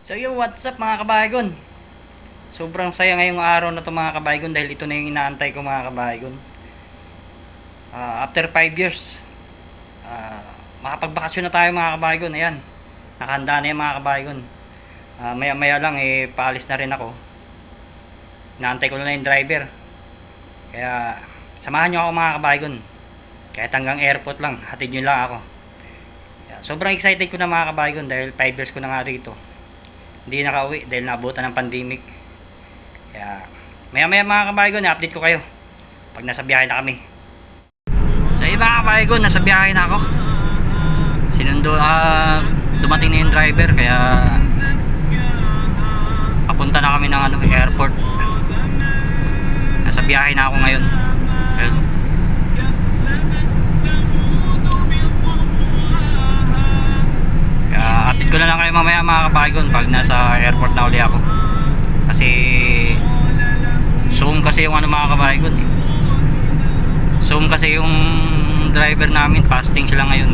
So yo, what's up mga kabaygon? Sobrang saya ngayong araw na to mga kabaygon dahil ito na yung inaantay ko mga kabaygon. After 5 years, makapagbakasyon na tayo mga kabaygon. Ayan, nakahanda na yan mga kabaygon. Maya maya lang paalis na rin ako. Inaantay ko na yung driver. Kaya samahan nyo ako mga kabaygon. Kahit hanggang airport lang, hatid nyo lang ako. Kaya, sobrang excited ko na mga kabaygon dahil 5 years ko na nga rito. Hindi nakauwi dahil naabutan ng pandemic. Kaya maya maya mga kabaygon, update ko kayo pag nasa biyahe na kami. So yun mga kabaygon, nasa biyahe na ako. Dumating na yung driver kaya papunta na kami ng airport. Nasa biyahe na ako ngayon. Update ko na lang kayo mamaya mga kabaygon pag nasa airport na uli ako. Kasi Zoom kasi yung mga kabaygon Zoom kasi yung driver namin, fasting sila ngayon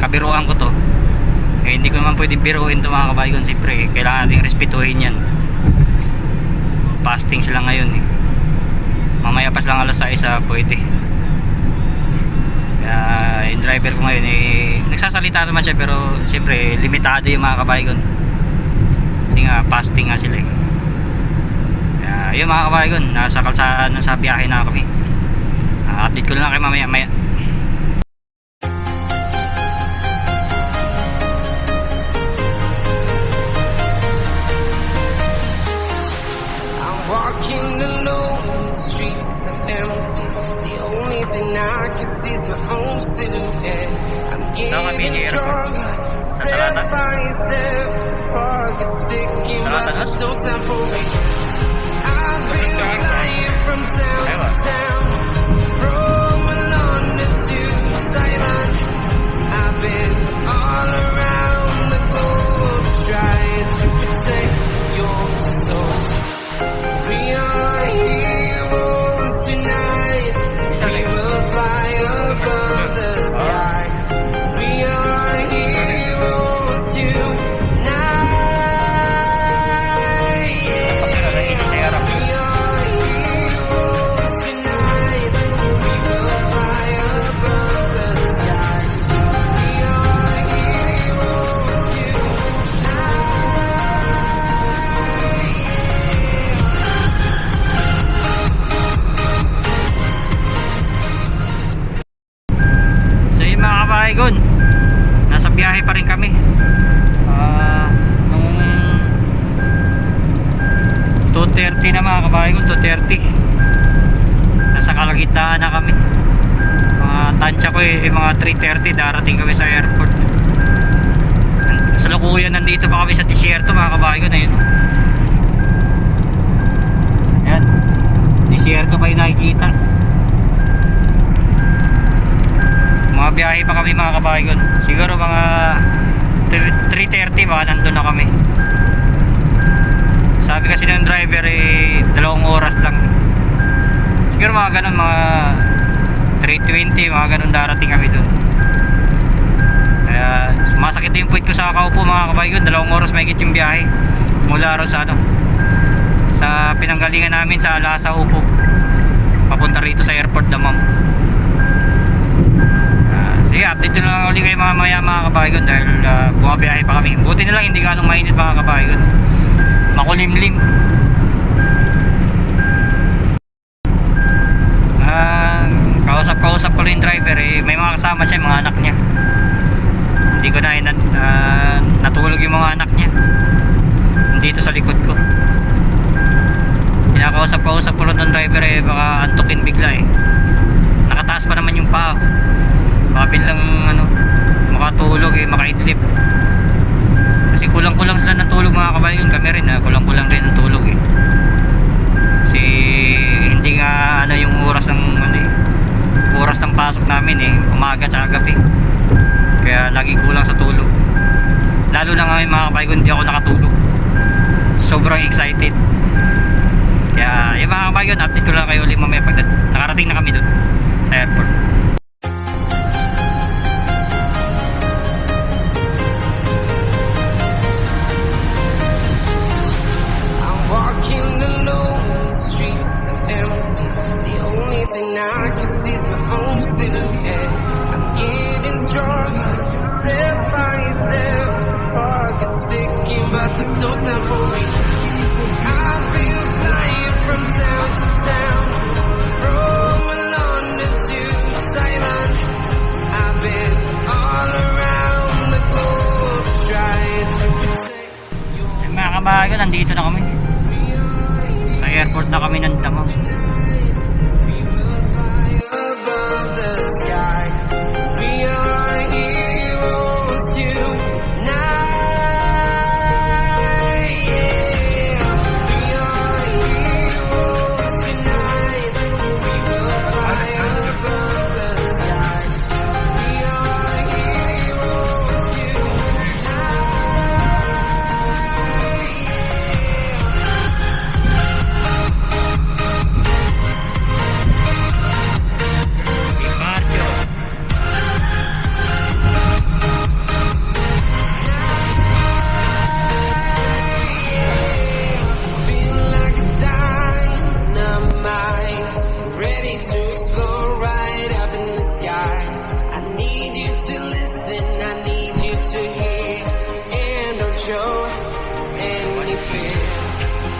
kabiruan ko to. Hindi ko naman pwede biruin to mga kabaygon. Siyempre kailangan natin respetuhin yan. Fasting sila ngayon mamaya pas lang alas 6 pwede. Kaya yung driver ko ngayon nagsasalita naman siya pero siyempre limitado yung mga kabaygon kasi nga fasting nga sila Kaya yun mga kabaygon, nasa kalsada na sa biyahe na kami. Update ko lang kayo mamaya maya. I'm walking alone, the streets are empty. The only thing I can see is my own silhouette. I'm getting stronger, step by step. The clock is ticking, but there's no time for regrets. I've been flying from town to town, from London to Taiwan. I've been all around the globe trying to protect your soul. We are heroes tonight. We will fly above the sky. We are heroes tonight. Yeah. We are heroes tonight. We will fly above the sky. We are heroes tonight. So yun mga kabaygon, nasa biyahe pa rin kami. Nung 2:30 na mga kabaygon, 2:30 nasa kalagitnaan na kami. Tansya ko mga 3:30 darating kami sa airport. Sa lukuyan nandito pa kami sa disyerto mga kabaygon. Ayun, ayan, disyerto pa yung nakikita. Mga biyahe pa kami mga kabaygon. Siguro mga 3:30 baka nandun na kami. Sabi kasi ng driver 2 oras lang. Siguro mga ganun, mga 3:20 mga ganun darating kami dun. Kaya sumasakit yung puwit ko sa kaupo mga kabaygon. 2 oras mahigit yung biyahe mula ro sa sa pinanggalingan namin sa Alasa Upo papunta rito sa airport Damam. Sige, update na lang ulit kayo mamaya mga kabaygon dahil bumabiyahe pa kami. Buti na lang hindi ganong mainit mga kabaygon, makulimlim. Kausap ko lang yung driver may mga kasama siya, mga anak niya. Hindi ko na natulog yung mga anak niya dito sa likod ko. Kinakausap ko lang ng driver baka antukin bigla nakataas pa naman yung paa. Baka biglang makatulog makaidlip. Kasi kulang-kulang sila ng tulog mga kabaygon. Kami rin kulang-kulang rin ng tulog kasi hindi nga yung oras ng oras ng pasok namin umaga tsaka gabi. Kaya lagi kulang sa tulog. Lalo na ngayon mga kabaygon, hindi ako nakatulog. Sobrang excited. Kaya yung mga kabaygon, update ko lang kayo ulit mamaya pag nakarating na kami dun sa airport. there's no time for me. I've been flying from town to town, from London to Taiwan. I've been all around the globe trying to protect your So mga kabahayan, nandito na kami. Sa airport na kami ng Damao. We will fly above the sky. We are heroes tonight. Yeah, we are heroes tonight. We will fly above the sky. We are heroes tonight. Departure. Feel like a dynamite, ready to explore right up in the sky. I need you to listen, I need you to hear, and don't show any fear.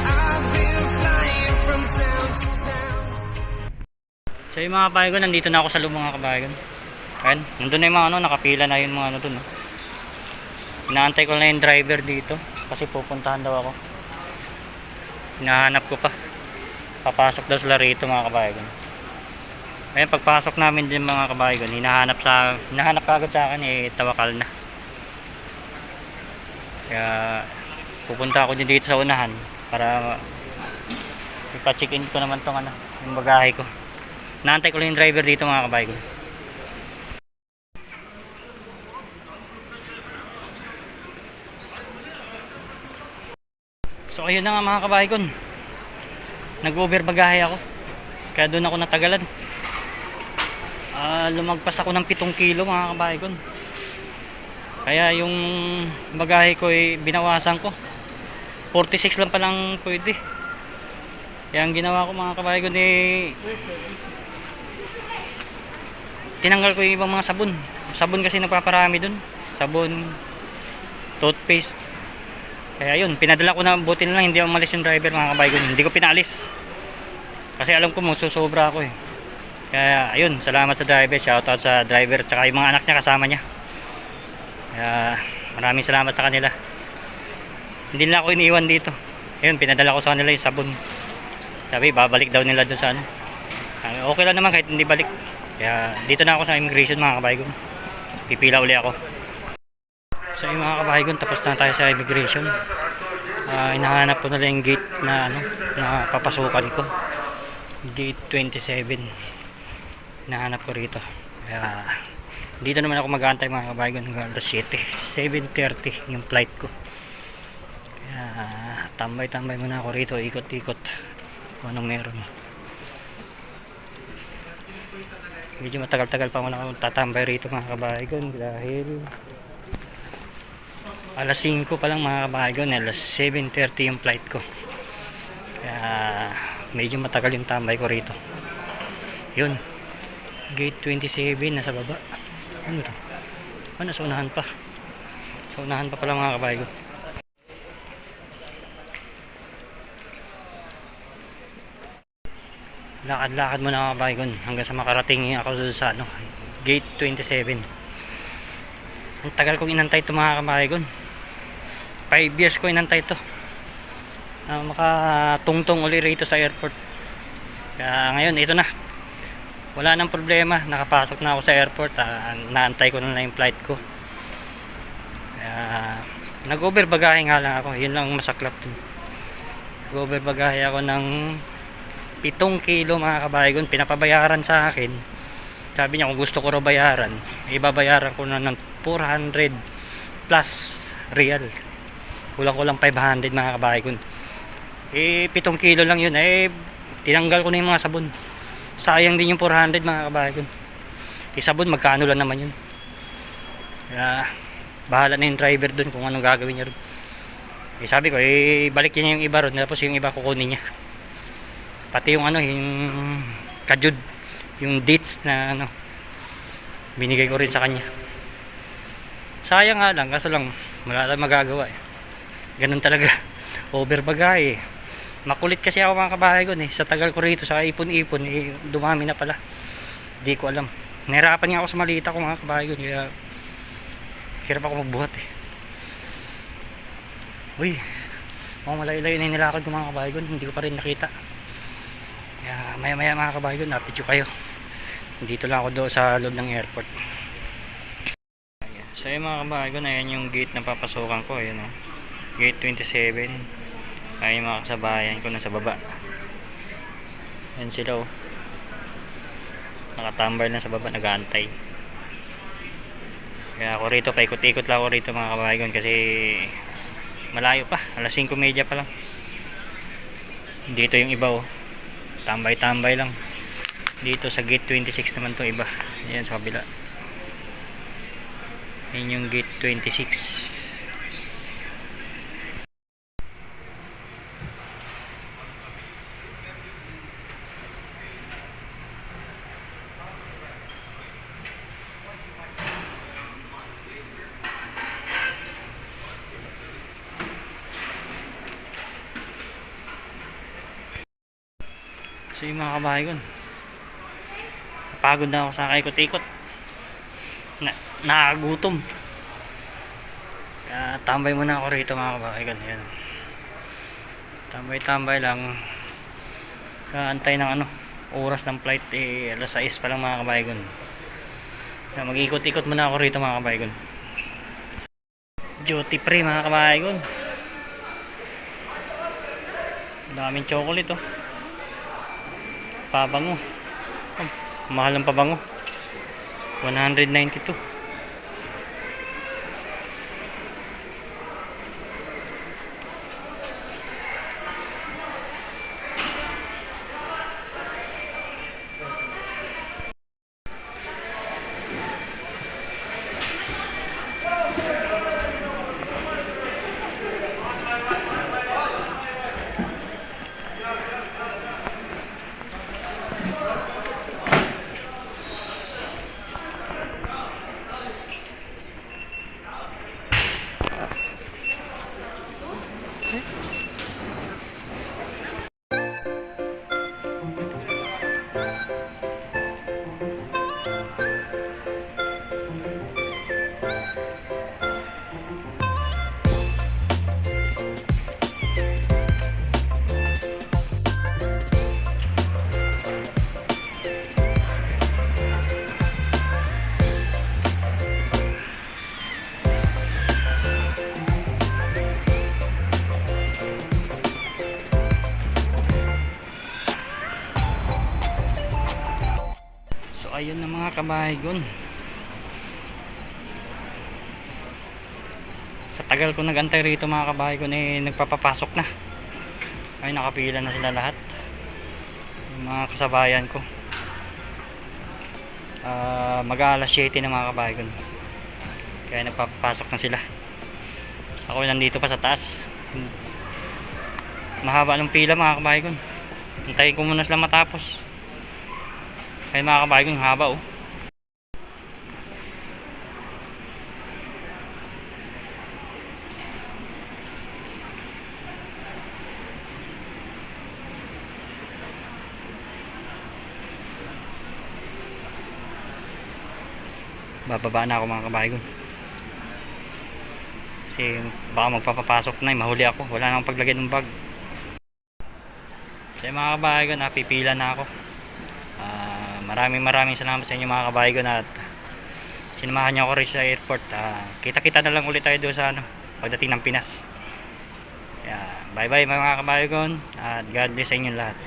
I've been flying from town to town. So yung mga kabahayan, nandito na ako sa loob mga kabahayan. Ayan, nandun na yung mga ano, nakapila na yung mga ano dun. Inaantay ko na yung driver dito kasi pupuntahan daw ako. Hinahanap ko pa. Papasok daw sila rito mga kabahayan. Ayan, pagpasok namin din mga kabahayan, hinahanap kagad sa akin tawakal na. Kaya pupunta ako din dito sa unahan para ipa-check-in ko naman tong ano, yung bagahe ko. Naantay ko lang yung driver dito mga kabahayan. So ayun na nga mga kabahayan, nag-over bagahe ako kaya doon ako natagalan. Lumagpas ako ng 7 kilo mga kabahayan, kaya yung bagahe ko binawasan ko, 46 lang palang pwede. Kaya ang ginawa ko mga kabahayan, tinanggal ko yung ibang mga sabon kasi nagpaparami dun, sabon, toothpaste. Kaya yun, pinadala ko na, buti na lang hindi umalis yung driver mga kabahayan, hindi ko pinalis kasi alam ko magsusobra ako Kaya ayun, salamat sa driver, shoutout sa driver at saka yung mga anak niya kasama niya. Kaya maraming salamat sa kanila, hindi nila ako iniwan dito. Ayun, pinadala ko sa kanila yung sabon, sabi babalik daw nila dun sa ano. Okay lang naman kahit hindi balik. Kaya dito na ako sa immigration mga kabahayan, pipila uli ako. So yung mga kabahayan, tapos na tayo sa immigration. Hinahanap ko na lang yung gate na ano, na papasukan ko, gate 27. Hinahanap ko rito. Kaya dito naman ako mag-aantay mga kabahayan hanggang alas 7:30 yung flight ko. Kaya tambay-tambay muna ako rito, ikot-ikot kung anong meron. Medyo matagal-tagal pa muna ako tatambay rito mga kabahayan dahil alas 5 pa lang mga kabahayan, alas 7:30 yung flight ko. Kaya medyo matagal yung tambay ko rito. Yun, gate 27 nasa baba. Ano to? Nasa unahan pa. Sa unahan pa pala mga kabahayan. Lakad-lakad muna mga kabahayan hanggang sa makarating ako sa ano, gate 27. Ang tagal kong inantay ito mga kabahayan. 5 years ko inantay ito na makatungtong uli rito sa airport. Kaya ngayon ito na, wala nang problema, nakapasok na ako sa airport. Naantay ko na yung flight ko. Kaya nag-over bagahe nga lang ako, yun lang masaklap dun. Nag-over bagahe ako ng 7 kilo mga kabahayan. Pinapabayaran sa akin, sabi niya kung gusto ko raw bayaran, ibabayaran ko na ng 400 plus real. Kulang 500 mga kabahayan. 7 kilo lang yun. Tinanggal ko na yung mga sabon. Sayang din yung 400 mga kabahayan. Sabon magkano lang naman yun. Kaya bahala na yung driver dun kung anong gagawin niya ron. Sabi ko balik niya yung iba ron, tapos yung iba kukunin niya. Pati yung ano, yung kajud, yung dates na ano, binigay ko rin sa kanya. Sayang nga lang, kaso lang wala lang magagawa Ganun talaga. Overbagay eh. Makulit kasi ako mga kabahayan sa tagal ko rito sa ipon-ipon dumami na pala. Di ko alam. Nahirapan nga ako sa malita ko mga kabahayan kaya hirap ako magbuhat eh. Uy, malayo-layo na yung nilakad ko mga kabahayan, hindi ko pa rin nakita. Kaya maya-maya mga kabahayan, update ko kayo. Dito lang ako doon sa loob ng airport. Ayan. So yung mga kabahayan, ayan yung gate na papasukan ko. Ayan, gate 27. Ayan yung mga kasabayan ko nasa baba. Ayan sila nakatambay lang sa baba, nag-aantay. Kaya ako rito, paikot-ikot lang ako rito mga kabahayan kasi malayo pa, alas 5:30 pa lang. Dito yung iba tambay-tambay lang. Dito sa gate 26 naman to iba. Ayan sa kabila. Ayan yung gate 26. So yung mga kabahayan, napagod na ako sa kaikot-ikot, nakagutom, kaya tambay muna ako rito mga kabahayan. Ayan. Tambay-tambay lang, kaantay ng oras ng flight alas 6 pa lang mga kabahayan. Kaya mag-ikot-ikot muna ako rito mga kabahayan. Duty free mga kabahayan, daming chocolate pabango. Mahal ang pabango, 192. Ayun na mga kabahayan, sa tagal ko nagantay rito mga kabahayan nagpapapasok na. Ay nakapila na sila lahat, yung mga kasabayan ko. Mag-aalas 7 na mga kabahayan, kaya nagpapapasok na sila. Ako nandito pa sa taas, mahaba ng pila mga kabahayan. Antayin ko muna sila matapos. Ay mga kabahayan, haba bababa na ako mga kabahayan kasi baka magpapapasok na mahuli ako, wala nang paglagay ng bag. So mga kabahayan, napipila na ako. Maraming salamat sa inyo mga kabahayan at sinamahan niyo ako rin sa airport. Kita-kita na lang ulit tayo doon sa pagdating ng Pinas. Bye bye mga kabahayan at God bless sa inyo lahat.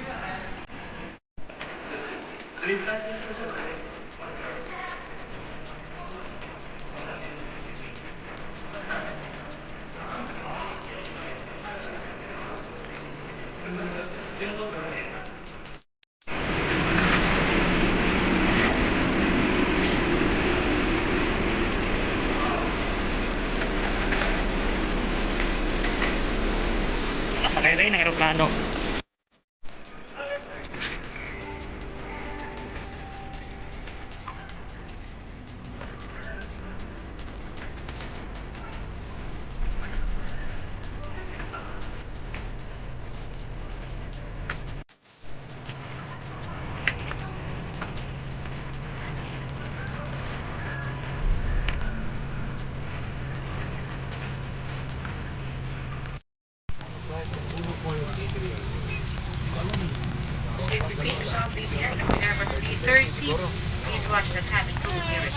Nakasakay rin ng aeroplano. Anyway.